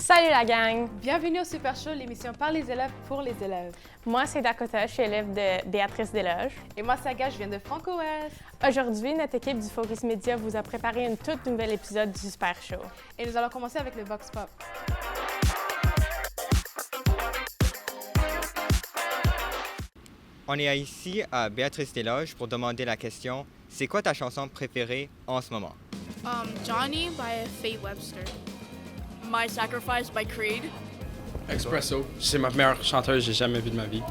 Salut la gang! Bienvenue au Super Show, l'émission par les élèves pour les élèves. Moi, c'est Dakota, je suis élève de Béatrice Desloges. Et moi, Saga, je viens de Franco-Ouest. Aujourd'hui, notre équipe du Focus Media vous a préparé un tout nouvel épisode du Super Show. Et nous allons commencer avec le Vox Pop. On est ici à Béatrice Desloges pour demander la question « C'est quoi ta chanson préférée en ce moment? » Johnny by Faye Webster. My Sacrifice by Creed. Expresso, c'est ma meilleure chanteuse que j'ai jamais vue de ma vie.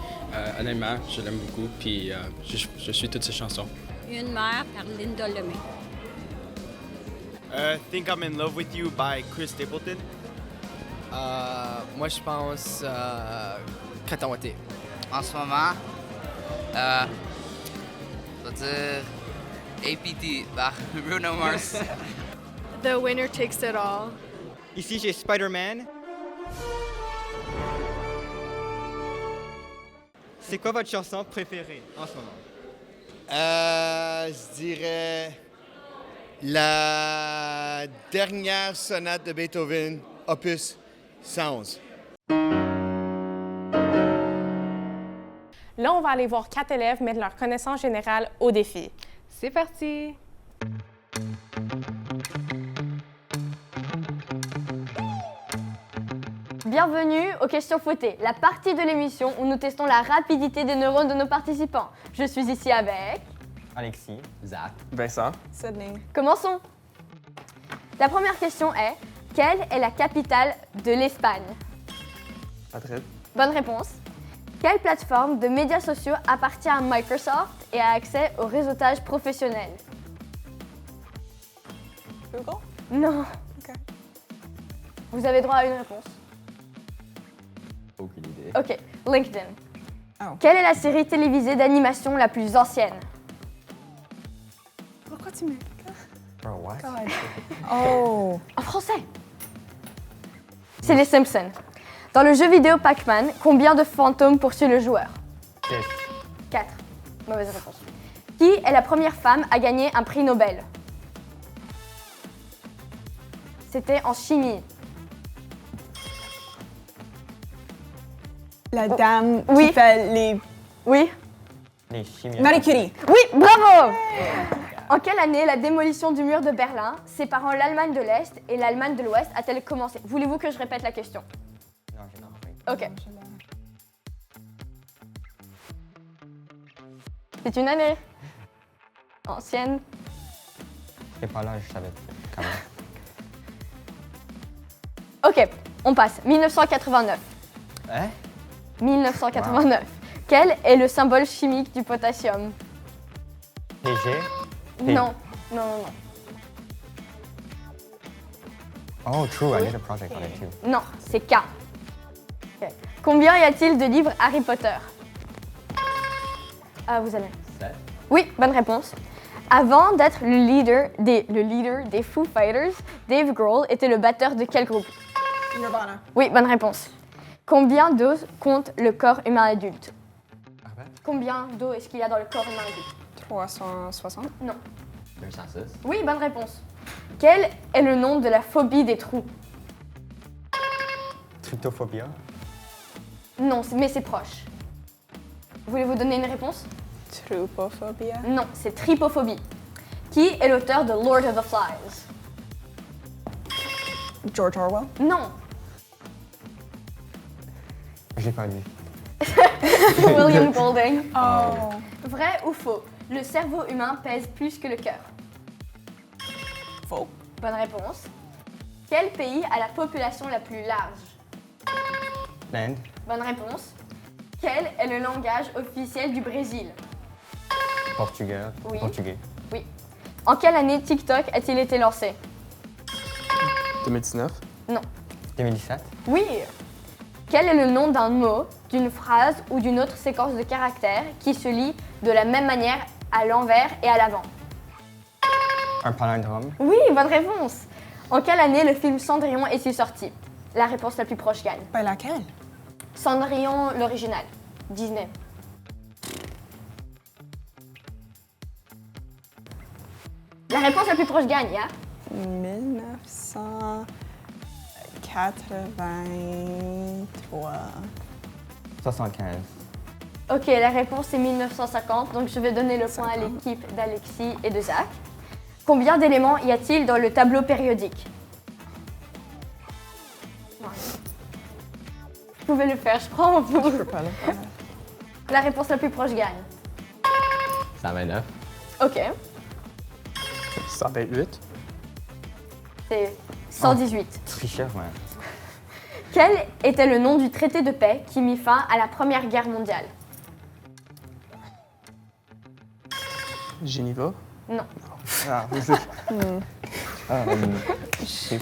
Honnêtement, je l'aime beaucoup, puis je suis toutes ses chansons. Une mère par Linda Lemay. Think I'm in Love With You by Chris Stapleton. Moi, je pense Katawate. En ce moment, je vais dire APT par Bruno Mars. The Winner Takes It All. Ici, j'ai Spider-Man. C'est quoi votre chanson préférée en ce moment? Je dirais la dernière sonate de Beethoven, opus 111. Là, on va aller voir 4 élèves mettre leur connaissance générale au défi. C'est parti! Bienvenue aux questions fautées, la partie de l'émission où nous testons la rapidité des neurones de nos participants. Je suis ici avec... Alexis, Zach, Vincent. Sydney. Commençons. La première question est, quelle est la capitale de l'Espagne? Madrid. Bonne réponse. Quelle plateforme de médias sociaux appartient à Microsoft et a accès au réseautage professionnel? Google? Non. Ok. Vous avez droit à une réponse. aucune idée. Ok, LinkedIn. Oh. Quelle est la série télévisée d'animation la plus ancienne? Pourquoi tu me... Bro, what? Oh! En français. C'est les Simpsons. Dans le jeu vidéo Pac-Man, combien de fantômes poursuit le joueur? 4. Mauvaise réponse. Qui est la première femme à gagner un prix Nobel? C'était en chimie. La dame Oui. qui fait les... Oui? Les chimiens. Marie Curie. Oui, bravo! En quelle année la démolition du mur de Berlin, séparant l'Allemagne de l'Est et l'Allemagne de l'Ouest, a-t-elle commencé? Voulez-vous que je répète la question? Non, j'ai pas compris. Ok. C'est une année ancienne. C'est pas là, je savais quand même. Ok, on passe. 1989. Hein? 1989. Quel est le symbole chimique du potassium? PG? Non, non, non, non. Oh, true, I did a project on it too. Non, c'est K. Ok. Combien y a-t-il de livres Harry Potter? Ah, vous allez. 7. Oui, bonne réponse. Avant d'être le leader des Foo Fighters, Dave Grohl était le batteur de quel groupe? Nirvana. Oui, bonne réponse. Combien d'eau compte le corps humain adulte? Arrête. Combien d'eau est-ce qu'il y a dans le corps humain adulte? 360. Non. 206. Oui, bonne réponse. Quel est le nom de la phobie des trous? Tryptophobia? Non, mais c'est proche. Voulez-vous donner une réponse? Trypophobia. Non, c'est trypophobie. Qui est l'auteur de Lord of the Flies? George Orwell. Non. J'ai pas lu. William Golding. Oh. Vrai ou faux? Le cerveau humain pèse plus que le cœur. Faux. Bonne réponse. Quel pays a la population la plus large? L'Inde? Bonne réponse. Quel est le langage officiel du Brésil? Portugais? Oui. Portugais. Oui. En quelle année TikTok a-t-il été lancé? 2019. Non. 2017? Oui. Quel est le nom d'un mot, d'une phrase ou d'une autre séquence de caractères qui se lit de la même manière à l'envers et à l'avant? Un palindrome? Oui, bonne réponse. En quelle année le film Cendrillon est-il sorti? La réponse la plus proche gagne. Ben laquelle? Cendrillon, l'original. Disney. La réponse la plus proche gagne, hein? 1900... 83. 75. Ok, la réponse est 1950, donc je vais donner le point à l'équipe d'Alexis et de Zach. Combien d'éléments y a-t-il dans le tableau périodique? Vous pouvez le faire, je crois en vous. Je peux pas le faire. La réponse la plus proche gagne. 129. Ok, 128. c'est 118. Tricheur, ouais. Quel était le nom du traité de paix qui mit fin à la Première Guerre mondiale? Geneva. Non. Ah,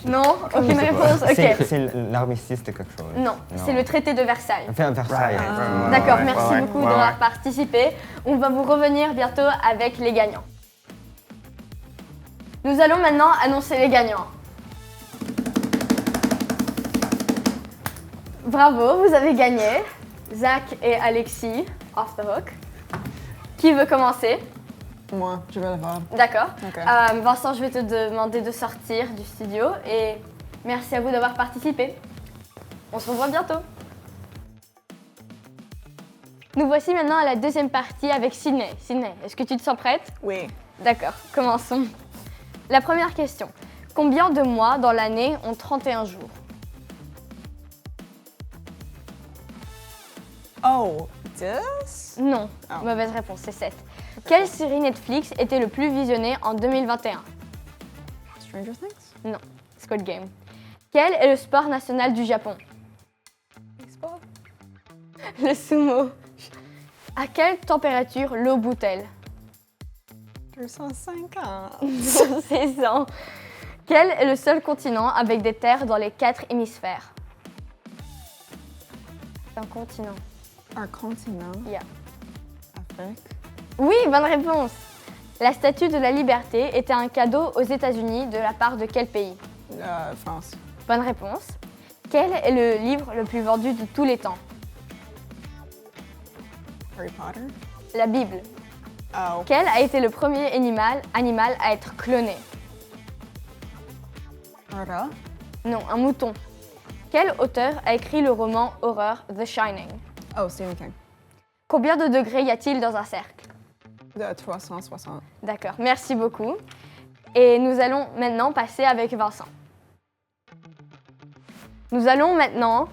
Non, aucune réponse. Ok. C'est l'armistice de quelque chose. Non, c'est le traité de Versailles. Enfin, Versailles. D'accord, merci beaucoup d'avoir participé. On va vous revenir bientôt avec les gagnants. Nous allons maintenant annoncer les gagnants. Bravo, vous avez gagné. Zach et Alexis, off the hook. Qui veut commencer? Moi, je vais le voir. D'accord. Ok. Vincent, je vais te demander de sortir du studio et merci à vous d'avoir participé. On se revoit bientôt. Nous voici maintenant à la deuxième partie avec Sydney. Sydney, est-ce que tu te sens prête? Oui. D'accord, commençons. La première question. Combien de mois dans l'année ont 31 jours? Oh, 10? Non, Oh. mauvaise réponse, c'est 7. Quelle série Netflix était le plus visionnée en 2021? Stranger Things? Non, Squid Game. Quel est le sport national du Japon? Baseball? Le sumo. À quelle température l'eau bout-elle? 250. Non, c'est 100. Quel est le seul continent avec des terres dans les 4 hémisphères? C'est un continent. Un continent? Yeah. Afrique? Oui, bonne réponse. La Statue de la Liberté était un cadeau aux États-Unis de la part de quel pays? France. Bonne réponse. Quel est le livre le plus vendu de tous les temps? Harry Potter? La Bible. Oh. Quel a été le premier animal à être cloné? Un rat? Non, un mouton. Quel auteur a écrit le roman horreur The Shining? Oh, Stephen King. Combien de degrés y a-t-il dans un cercle? De 360. D'accord, merci beaucoup. Et nous allons maintenant passer avec Vincent. Nous allons maintenant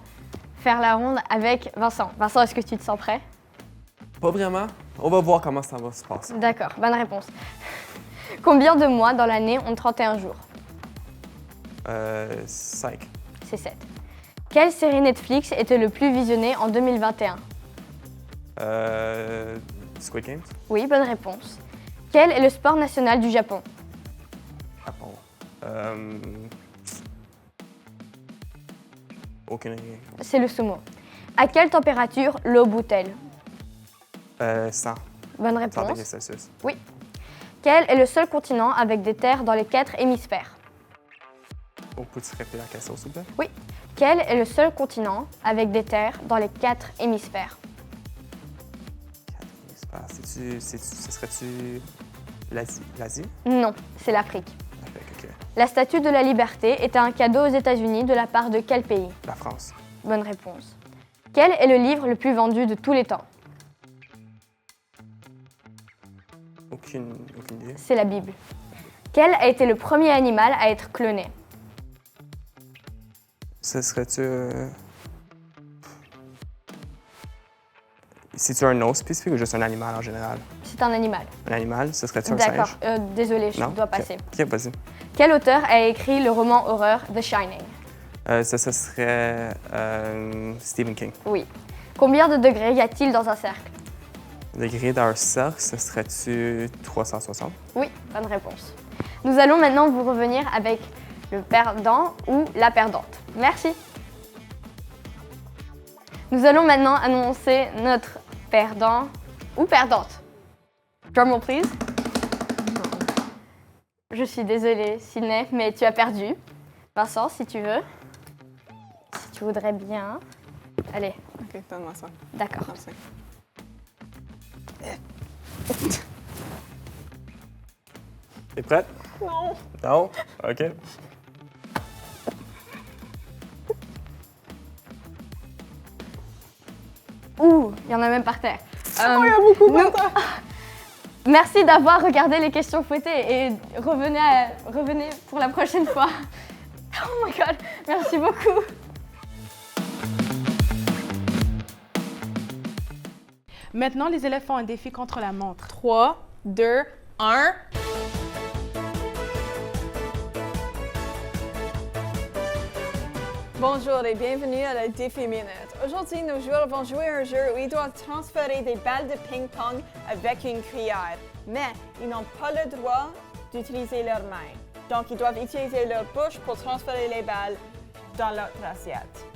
faire la ronde avec Vincent. Vincent, est-ce que tu te sens prêt? Pas vraiment. On va voir comment ça va se passer. D'accord, bonne réponse. Combien de mois dans l'année ont 31 jours? 5. C'est 7. Quelle série Netflix était le plus visionnée en 2021? Squid Games. Oui, bonne réponse. Quel est le sport national du Japon? Japon. Aucune idée. C'est le sumo. À quelle température l'eau bout-elle? 100. Bonne 100 réponse. degrés Celsius. Oui. Quel est le seul continent avec des terres dans les 4 hémisphères? Oh, peux-tu répéter la question, s'il vous plaît? Oui. Quel est le seul continent avec des terres dans les 4 hémisphères? 4 hémisphères. Ce serait-tu l'Asie? Non, c'est l'Afrique. L'Afrique, ok. La Statue de la Liberté était un cadeau aux États-Unis de la part de quel pays? La France. Bonne réponse. Quel est le livre le plus vendu de tous les temps? Aucune idée. C'est la Bible. Quel a été le premier animal à être cloné? Ce serait-tu... C'est-tu un nom spécifique ou juste un animal en général? C'est un animal. Un animal, ce serait-tu un D'accord, singe? désolée, je Non? dois Ok. passer. Ok, vas-y. Quel auteur a écrit le roman horreur The Shining? Ce serait Stephen King. Oui. Combien de degrés y a-t-il dans un cercle? Degré d'un cercle, ce serait-tu 360? Oui, bonne réponse. Nous allons maintenant vous revenir avec le perdant ou la perdante. Merci. Nous allons maintenant annoncer notre perdant ou perdante. Drumroll, please. Je suis désolée, Sydney, mais tu as perdu. Vincent, si tu veux. Si tu voudrais bien. Allez, Ok, donne-moi ça. d'accord. Merci. T'es prête? Non. Non? OK. Il y en a même par terre. Il y a beaucoup de temps. Merci d'avoir regardé les questions fouettées et revenez pour la prochaine fois. Oh my god, merci beaucoup. Maintenant, les élèves font un défi contre la montre. 3, 2, 1. Bonjour et bienvenue à la Défi Minute. Aujourd'hui, nos joueurs vont jouer un jeu où ils doivent transférer des balles de ping-pong avec une cuillère. Mais ils n'ont pas le droit d'utiliser leurs mains. Donc, ils doivent utiliser leur bouche pour transférer les balles dans leur assiette.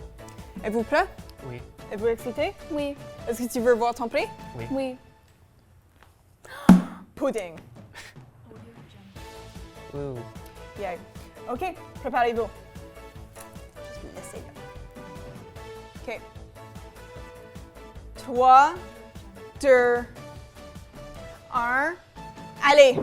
Êtes-vous prêts? Oui. Êtes-vous excité? Oui. Est-ce que tu veux voir ton prix? Oui. Oui. Pudding. Wow. Yeah. OK, préparez-vous. Juste me laisser là. OK. 3, 2, 1. Allez!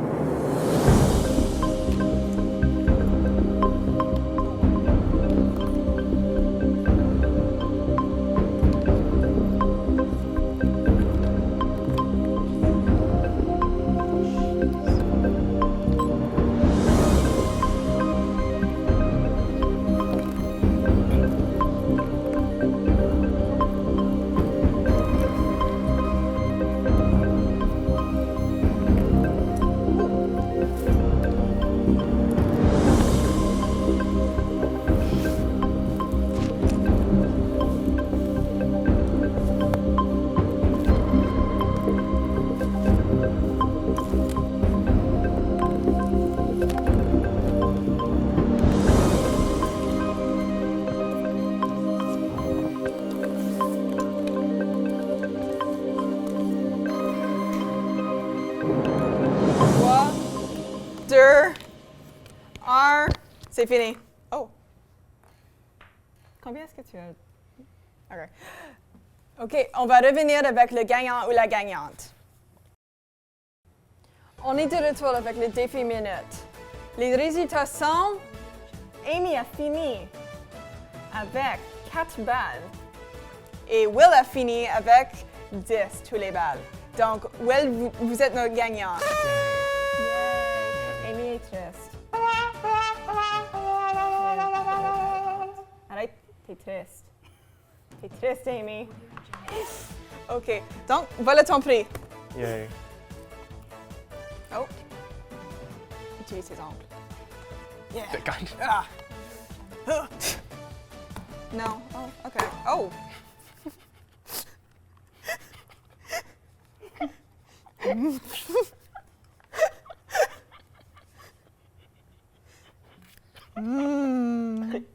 C'est fini. Oh. Combien est-ce que tu as? OK. OK, on va revenir avec le gagnant ou la gagnante. On est de retour avec le défi minute. Les résultats sont... Amy a fini avec 4 balles. Et Will a fini avec 10, tous les balles. Donc, Will, vous êtes notre gagnant. Yeah. Amy est triste. Arrête, t'es triste. T'es triste, Amy. OK, donc, voilà ton prix. Yay. Oh. Utilise ses ongles. Yeah. Ah. Ah. Non. Oh, OK. Oh.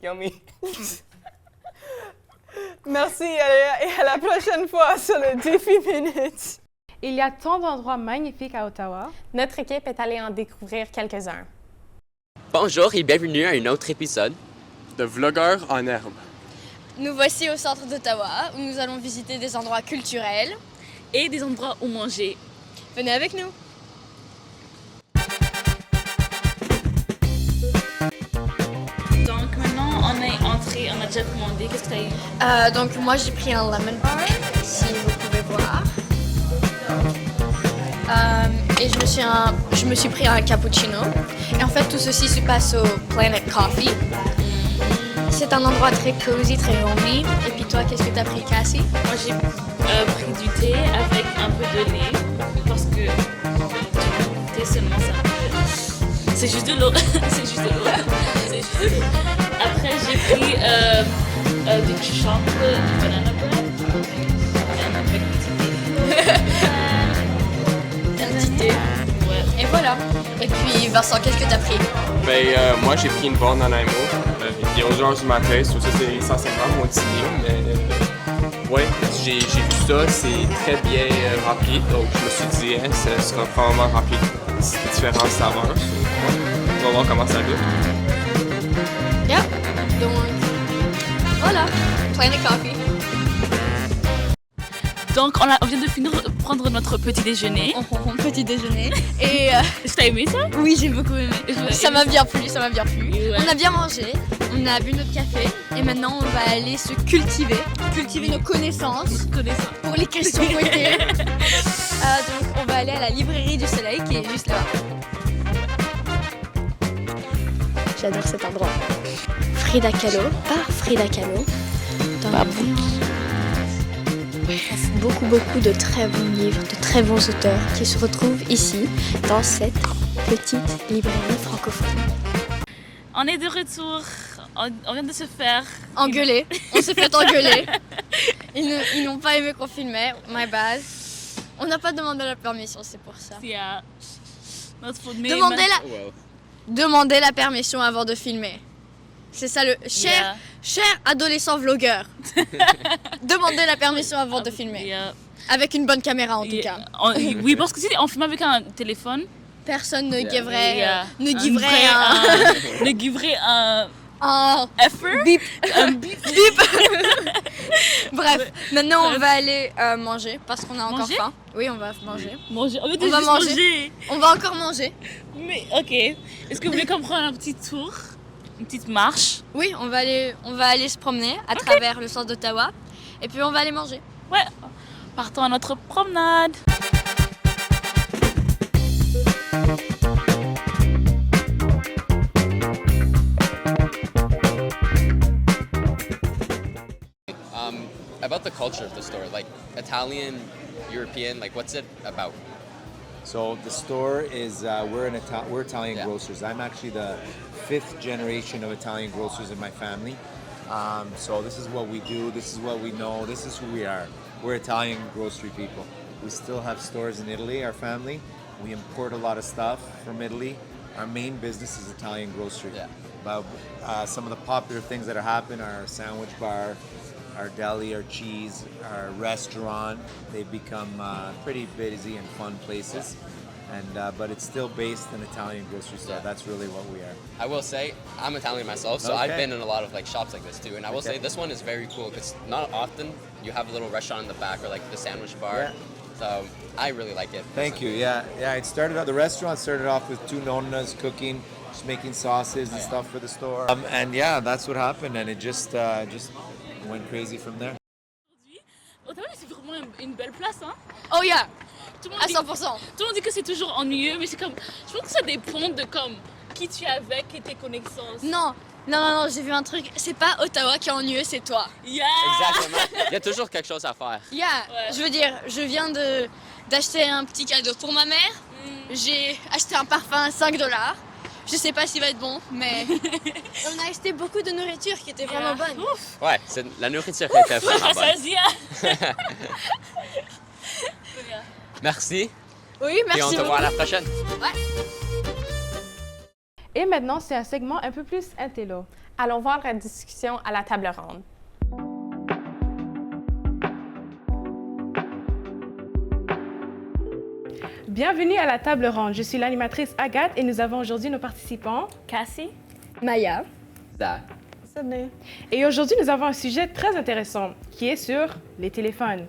Yummy. Merci et à la prochaine fois sur le défi minute. Il y a tant d'endroits magnifiques à Ottawa. Notre équipe est allée en découvrir quelques-uns. Bonjour et bienvenue à un autre épisode de Vlogueurs en herbe. Nous voici au centre d'Ottawa où nous allons visiter des endroits culturels et des endroits où manger. Venez avec nous. Donc maintenant on est entré, on a déjà commandé. Qu'est-ce que tu as eu? Donc moi j'ai pris un lemon bar, si vous pouvez voir. Et je me suis pris un cappuccino. Et en fait tout ceci se passe au Planet Coffee. C'est un endroit très cozy, très homey. Et puis toi, qu'est-ce que tu as pris, Cassie? Moi j'ai pris du thé avec un peu de lait parce que le thé seulement ça. C'est juste de l'eau. C'est juste de l'eau. C'est juste de l'eau. Après j'ai pris du chocolat, du banana bread avec du thé. Un petit thé. Ouais. Et voilà. Et puis Vincent, qu'est-ce que tu as pris? Moi j'ai pris une borne en IMO. Il est aux heures du matin, so ça c'est essentiellement mon dîner, mais ouais, j'ai vu ça, c'est très bien rempli, donc je me suis dit, ça sera probablement rempli de différentes saveurs. On va voir comment ça goûte. Yeah, donc voilà, Planet Coffee. Donc on vient de finir de prendre notre petit déjeuner. Petit déjeuner. Et t'as aimé ça? Oui, j'ai beaucoup aimé. Ça m'a bien plu, ça m'a bien plu. Ouais. On a bien mangé. on a bu notre café et maintenant on va aller se cultiver nos connaissances pour les questions fouettées. Donc on va aller à la librairie du Soleil qui est juste là-bas. J'adore cet endroit. Frida Kahlo, par Frida Kahlo. Beaucoup de très bons livres, de très bons auteurs qui se retrouvent ici, dans cette petite librairie francophone. On est de retour, on vient de se faire... Engueuler, on s'est fait engueuler. Ils n'ont pas aimé qu'on filmait, my bad. On n'a pas demandé la permission, c'est pour ça. Yeah. Notre faute. Demandez la permission avant de filmer. C'est ça le... Cher adolescent vlogueur, demandez la permission avant de filmer. Avec une bonne caméra en tout cas. Oui, parce que si on filme avec un téléphone, personne ne giverait un effort. Bip. Un bip. Bref, maintenant on va aller manger parce qu'on a encore faim. Oui, on va manger. On va manger. On va encore manger. Mais ok. Est-ce que vous voulez qu'on prenne un petit tour? Une petite marche? Oui, on va aller se promener à travers le centre d'Ottawa et puis on va aller manger. Ouais, partons à notre promenade. About the culture of the store, like Italian, European, like what's it about? So the store is we're Italian grocers. I'm actually the 5th generation of Italian grocers in my family. So this is what we do. This is what we know. This is who we are. We're Italian grocery people. We still have stores in Italy. Our family. We import a lot of stuff from Italy. Our main business is Italian grocery. Yeah. But some of the popular things that are happening are our sandwich bar, our deli, our cheese, our restaurant. They've become pretty busy and fun places. But it's still based in Italian grocery store. That's really what we are. I will say, I'm Italian myself, so I've been in a lot of like shops like this too. And I will say this one is very cool because not often you have a little restaurant in the back or like the sandwich bar. Yeah. So I really like it. Thank you. Yeah. The restaurant started off with 2 nonnas cooking, just making sauces and stuff for the store. And yeah, that's what happened, and it just went crazy from there. Ottawa, c'est vraiment une belle place, hein? Oh yeah! À 100%. Tout le monde dit que c'est toujours ennuyeux, mais c'est comme... Je pense que ça dépend de comme qui tu es avec et tes connaissances. Non, j'ai vu un truc. C'est pas Ottawa qui est ennuyeux, c'est toi. Yeah! Exactement. Il y a toujours quelque chose à faire. Yeah! Ouais. Je veux dire, je viens d'acheter un petit cadeau pour ma mère. J'ai acheté un parfum à $5. Je sais pas s'il va être bon, mais on a acheté beaucoup de nourriture qui était vraiment bonne. Ouf. Ouais, c'est la nourriture qui était vraiment bonne. Merci. Oui, merci. Et on te voit à la prochaine. Ouais. Et maintenant, c'est un segment un peu plus intello. Allons voir la discussion à la table ronde. Bienvenue à la table ronde. Je suis l'animatrice Agathe et nous avons aujourd'hui nos participants Cassie, Maya, Zach, Sydney. Et aujourd'hui, nous avons un sujet très intéressant qui est sur les téléphones.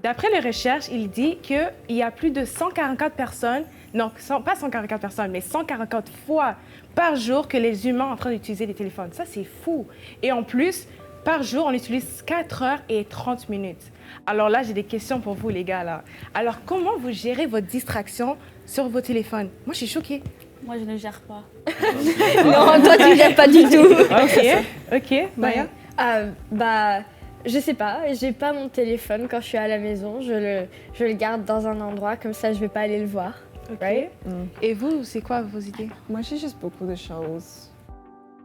D'après les recherches, il dit qu'il y a plus de 144 personnes, non, pas 144 personnes, mais 144 fois par jour que les humains sont en train d'utiliser les téléphones. Ça, c'est fou. Et en plus, par jour, on utilise 4 heures et 30 minutes. Alors là, j'ai des questions pour vous, les gars. Là. Alors, comment vous gérez votre distraction sur vos téléphones? Moi, je suis choquée. moi je ne gère pas. Non, toi tu ne gères pas du tout. Ok, Maya. Je sais pas, j'ai pas mon téléphone quand je suis à la maison, je le garde dans un endroit, comme ça je vais pas aller le voir. Right? Et vous, c'est quoi vos idées? Moi, j'ai juste beaucoup de choses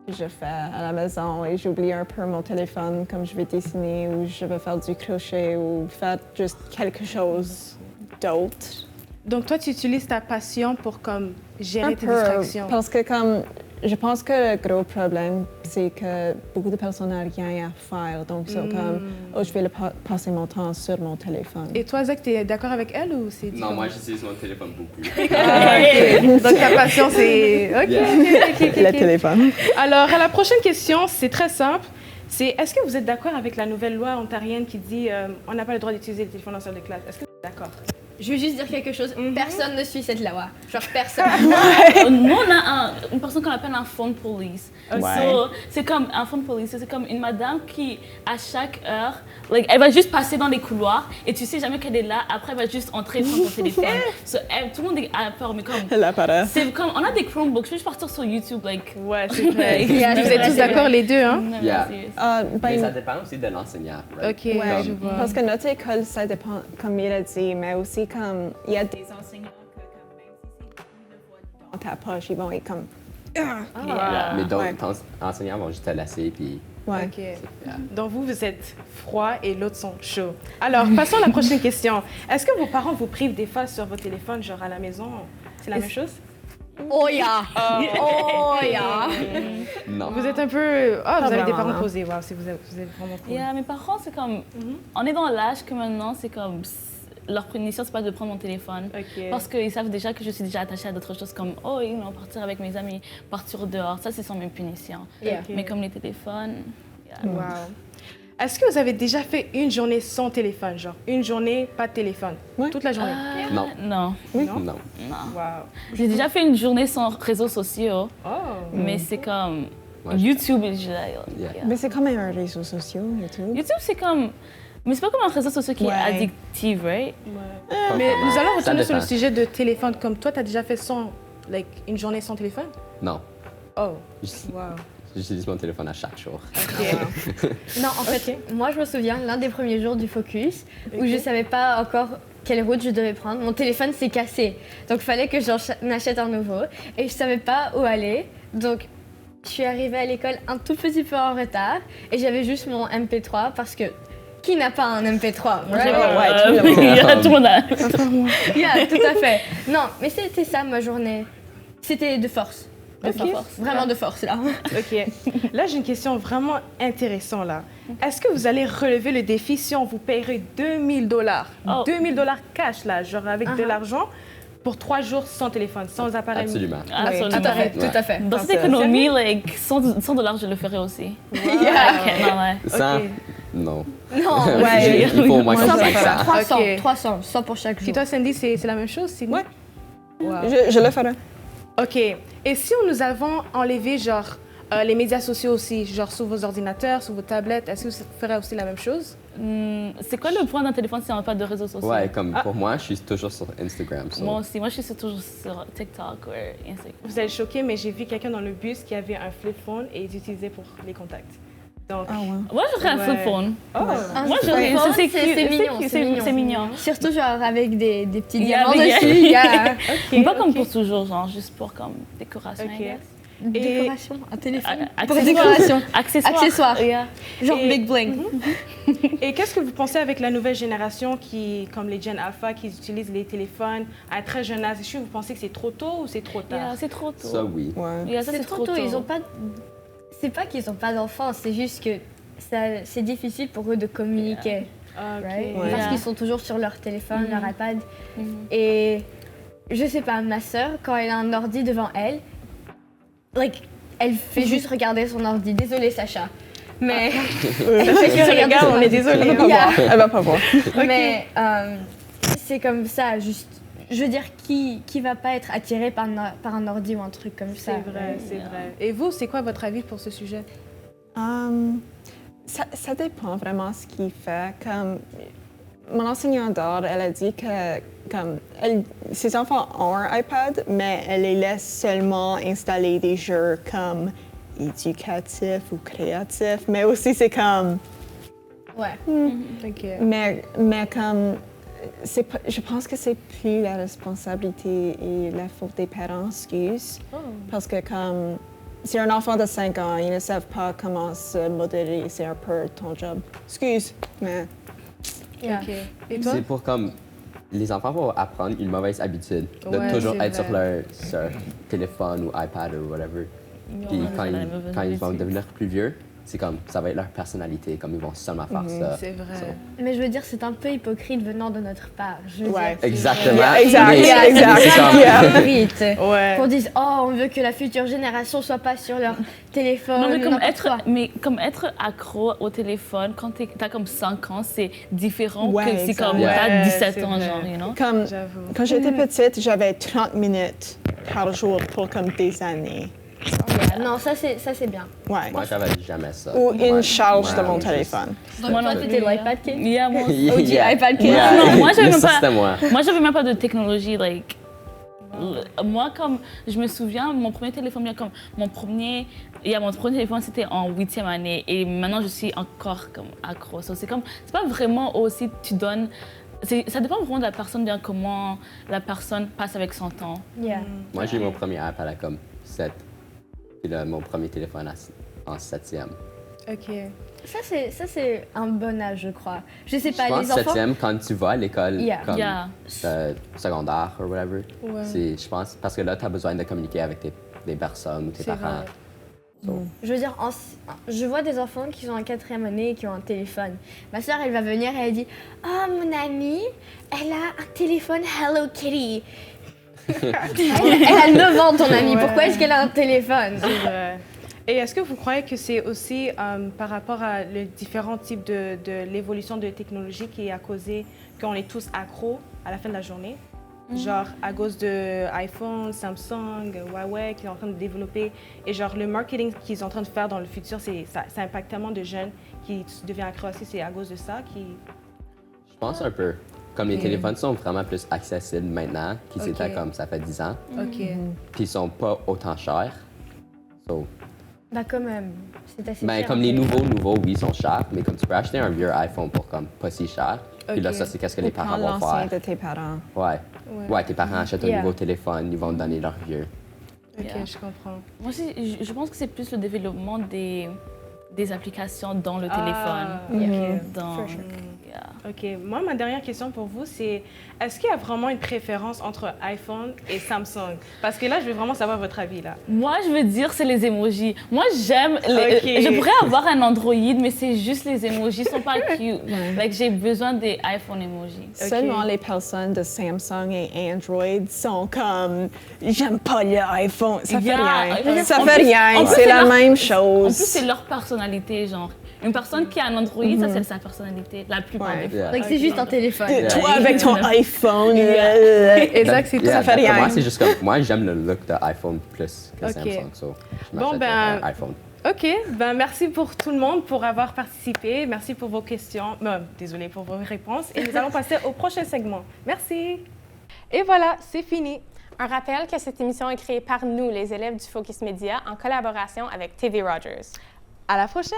que je fais à la maison et j'oublie un peu mon téléphone, comme je vais dessiner ou je vais faire du crochet ou faire juste quelque chose d'autre. Donc toi, tu utilises ta passion pour comme gérer tes distractions? Parce que comme je pense que le gros problème, c'est que beaucoup de personnes n'ont rien à faire. Donc, c'est comme, je vais passer mon temps sur mon téléphone. Et toi, Zach, tu es d'accord avec elle ou c'est différent? Non, moi, j'utilise mon téléphone beaucoup. Donc, ta passion, c'est... OK. Le téléphone. Alors, la prochaine question, c'est très simple. C'est, est-ce que vous êtes d'accord avec la nouvelle loi ontarienne qui dit on n'a pas le droit d'utiliser le téléphone en salle de classe? Est-ce que vous êtes d'accord? Je veux juste dire quelque chose. Personne ne suit cette loi. Genre personne. Nous, on a une personne qu'on appelle un phone police. Ouais. So, c'est comme un phone police, c'est comme une madame qui, à chaque heure, like, elle va juste passer dans les couloirs et tu sais jamais qu'elle est là. Après, elle va juste entrer prendre ton téléphone. So, tout le monde a peur, mais comme... Elle apparaît. C'est comme, on a des Chromebooks, je peux juste partir sur YouTube, like... Ouais, c'est vrai. Yeah, Vous êtes tous d'accord les deux, hein? Yeah. Ben, Mais ça dépend aussi de l'enseignant. Right? OK, ouais, je vois. parce que notre école, ça dépend, comme il a dit, mais aussi comme il y a des enseignants que comme même si c'est une voix dans ta poche, ils vont être comme... Mais d'autres Ouais. enseignants vont juste te laisser, puis... Ouais. OK. Donc vous êtes froid et l'autre sont chauds. Alors, passons à la prochaine question. Est-ce que vos parents vous privent des fois sur vos téléphones, genre à la maison? C'est la même chose? Oh yeah! Oh yeah! Non. Vous êtes un peu... Ah, vous avez des vraiment, parents non. posés. Wow, vous êtes vraiment cool. Yeah, mes parents, c'est comme... On est dans l'âge que maintenant, c'est comme... Leur punition, c'est pas de prendre mon téléphone. OK. Parce qu'ils savent déjà que je suis déjà attachée à d'autres choses comme oh, ils vont partir avec mes amis, partir dehors. Ça, ce sont mes punitions. Yeah. Mais comme les téléphones. Wow. Est-ce que vous avez déjà fait une journée sans téléphone, genre une journée pas de téléphone, toute la journée? Non. Non. Non? Non. Wow. J'ai déjà fait une journée sans réseaux sociaux, Oh. mais c'est comme Ouais, YouTube et je Yeah. Mais c'est comme un réseau social, YouTube. YouTube, c'est comme... Mais c'est pas comme un réseau social qui Ouais. est addictif, right? Mais nous allons Ça retourner sur le dépend. sujet de téléphone. Comme toi, tu as déjà fait like, une journée sans téléphone? Non. Oh, Juste- wow. J'utilise mon téléphone à chaque jour. Non, en fait, moi je me souviens l'un des premiers jours du Focus où je savais pas encore quelle route je devais prendre. Mon téléphone s'est cassé, donc il fallait que j'en achète un nouveau et je savais pas où aller. Donc je suis arrivée à l'école un tout petit peu en retard et j'avais juste mon MP3 parce que qui n'a pas un MP3? Tout le monde a. Yeah, tout à fait. Non, mais c'était ça ma journée. C'était de force. De force. Vraiment de force là. OK. Là, j'ai une question vraiment intéressante là. Est-ce que vous allez relever le défi si on vous paierait $2000? Oh. $2000 cash là, genre avec de l'argent pour 3 jours sans téléphone, sans appareil. Absolument. Absolument. Tout à fait, tout à fait. Dans cette économie, like, $100, je le ferais aussi. Yeah. Non, ouais. Ça? Ok. Non. Non, Ouais. Il faut au moins comme 100 500. 300, Ok. 300, 100 pour chaque Puis jour. toi, Sandy, c'est la même chose? Ouais. Wow. Je le ferai. OK. Et si nous avons enlevé, genre, les médias sociaux aussi, genre sur vos ordinateurs, sur vos tablettes, est-ce que vous ferez aussi la même chose? C'est quoi le point d'un téléphone si on n'a pas de réseaux sociaux? Ouais, comme pour moi, je suis toujours sur Instagram. so- Moi aussi. Moi, je suis toujours sur TikTok ou Instagram. Vous êtes choqués, mais j'ai vu quelqu'un dans le bus qui avait un flip phone et ils utilisaient pour les contacts. Donc, Moi, j'aurais un flip phone. Oh. Moi, j'aurais... phone, C'est c'est mignon, C'est mignon. Surtout genre avec des petits Il y a diamants des- dessus. il y a Mais pas comme pour toujours, genre juste pour comme décoration. Ok. I guess. une décoration, un téléphone. A- Pour accessoires. décoration. Accessoires. Accessoires. Genre Et- big bling. Et qu'est-ce que vous pensez avec la nouvelle génération qui, comme les Gen Alpha, qui utilisent les téléphones à un très jeune âge? Est-ce que vous pensez que c'est trop tôt ou c'est trop tard? Yeah, c'est trop tôt. Ça, oui. Ouais. Yeah, ça, C'est trop tôt. Ils ont pas. C'est pas qu'ils ont pas d'enfants, c'est juste que c'est difficile pour eux de communiquer. Ah, ok. Right? Ouais. Parce qu'ils sont toujours sur leur téléphone, leur iPad. Mhm. Et je sais pas, ma sœur, quand elle a un ordi devant elle, like, elle fait juste regarder son ordi. Désolée, Sacha. Mais. Elle fait que regarder regarde, son on est ordi. désolé. Elle va pas Yeah. voir. Elle va pas voir. Mais c'est comme ça, juste. Je veux dire, qui va pas être attiré par un ordi ou un truc comme ça? C'est vrai, c'est vrai. Et vous, c'est quoi votre avis pour ce sujet? Ça dépend vraiment ce qu'il fait. Comme mon enseignante d'art, elle a dit que comme ses enfants ont un iPad, mais elle les laisse seulement installer des jeux comme éducatifs ou créatifs, mais aussi c'est comme Ouais. OK. mais comme je pense que c'est plus la responsabilité et la faute des parents, excuse, parce que comme si un enfant de 5 ans, ils ne savent pas comment se modérer, c'est un peu ton job. Excuse, mais Yeah. OK. Et toi? C'est pour comme les enfants vont apprendre une mauvaise habitude de Ouais, toujours c'est être sur vrai. leur téléphone ou iPad ou whatever. Puis Ouais, quand c'est la ils, mauvaise quand ils vont habitude. devenir plus vieux, c'est comme ça va être leur personnalité, comme ils vont seulement faire ça. C'est vrai. So- Mais je veux dire, c'est un peu hypocrite venant de notre part. Je veux Ouais. dire, Exactement. Yeah, exact, Mais- yeah, exact. c'est comme- Yeah. hypocrite. Ouais. Qu'on dise, oh, on veut que la future génération soit pas sur leur téléphone. Non, mais comme, n'importe quoi. être accro au téléphone quand t'as comme 5 ans, c'est différent Ouais, que si exact. comme Ouais, t'as 17 c'est ans, vrai. genre, you know? comme J'avoue. quand j'étais petite, j'avais 30 minutes par jour pour comme des années. So, Non, ça c'est bien. Ouais. Moi, j'avais jamais ça. Ou une Ouais. charge de Moi, mon juste- téléphone. Donc toi, t'étais l'iPad kid? Yeah, moi aussi. OG iPad kid? Yeah. Non, moi, j'avais même Ça, pas. c'était moi. Moi, j'avais même pas de technologie, like. Moi, comme je me souviens, mon premier téléphone, mon premier téléphone, c'était en 8e année. Et maintenant, je suis encore comme accro. So, c'est pas vraiment aussi, tu donnes. Ça dépend vraiment de la personne, bien comment la personne passe avec son temps. Yeah. Moi, j'ai eu mon premier iPad à comme 7. Puis là, mon premier téléphone en 7e. OK. Ça c'est un bon âge, je crois. Je sais pas, Je pense les enfants. 7e, quand tu vas à l'école, Yeah. comme Yeah. secondaire ou whatever, Ouais. je pense, parce que là, tu as besoin de communiquer avec des personnes ou tes C'est parents. vrai. So, Je veux dire, je vois des enfants qui sont en 4e année et qui ont un téléphone. Ma soeur, elle va venir et elle dit « Oh, mon amie, elle a un téléphone Hello Kitty. » elle a 9 ans, ton amie. Ouais. Pourquoi est-ce qu'elle a un téléphone? C'est vrai. Et est-ce que vous croyez que c'est aussi par rapport à les différents types de l'évolution de technologie qui a causé qu'on est tous accros à la fin de la journée? Genre à cause de iPhone, Samsung, Huawei qui sont en train de développer. Et genre le marketing qu'ils sont en train de faire dans le futur, ça impacte tellement de jeunes qui deviennent accros aussi. C'est à cause de ça qui... je pense un peu. Comme les téléphones sont vraiment plus accessibles maintenant qu'ils étaient comme ça fait 10 ans, OK. puis ils sont pas autant chers. So, Bah quand même, c'est assez ben, cher. comme les nouveaux, oui, ils sont chers, mais comme tu peux acheter un vieux iPhone pour comme pas si cher. Puis là, Ok. ça, c'est qu'est-ce que les parents Prends vont l'ancien faire. de tes parents. Ouais. Ouais, tes parents achètent un Yeah. nouveau téléphone, ils vont te donner leur vieux. OK, Yeah. je comprends. Moi aussi, je pense que c'est plus le développement des applications dans le Ah, téléphone. OK. Dans, For sure. yeah. OK. Moi, ma dernière question pour vous, c'est est-ce qu'il y a vraiment une préférence entre iPhone et Samsung? Parce que là, je veux vraiment savoir votre avis, là. Moi, je veux dire, c'est les emojis. Moi, j'aime les... Ok. Je pourrais avoir un Android, mais c'est juste les emojis sont pas cute. Like, j'ai besoin des iPhone emojis. Seulement les personnes de Samsung et Android sont comme j'aime pas l'iPhone. Ça fait rien. Ça fait rien. C'est la même En chose. plus, c'est leur personnalité, genre. Une personne qui a un Android, ça, c'est sa personnalité, la plupart Ouais. des fois. Donc c'est juste un téléphone. Toi avec ton iPhone. Exact, c'est tout. Ça fait Pour rien. moi, c'est juste comme, moi, j'aime le look de iPhone plus que Ok. Samsung. So, je Bon, m'achète ben, un iPhone. OK. Ben, merci pour tout le monde pour avoir participé. Merci pour vos questions. Désolée pour vos réponses. Et nous allons passer au prochain segment. Merci. Et voilà, c'est fini. Un rappel que cette émission est créée par nous, les élèves du Focus Media, en collaboration avec TV Rogers. À la prochaine!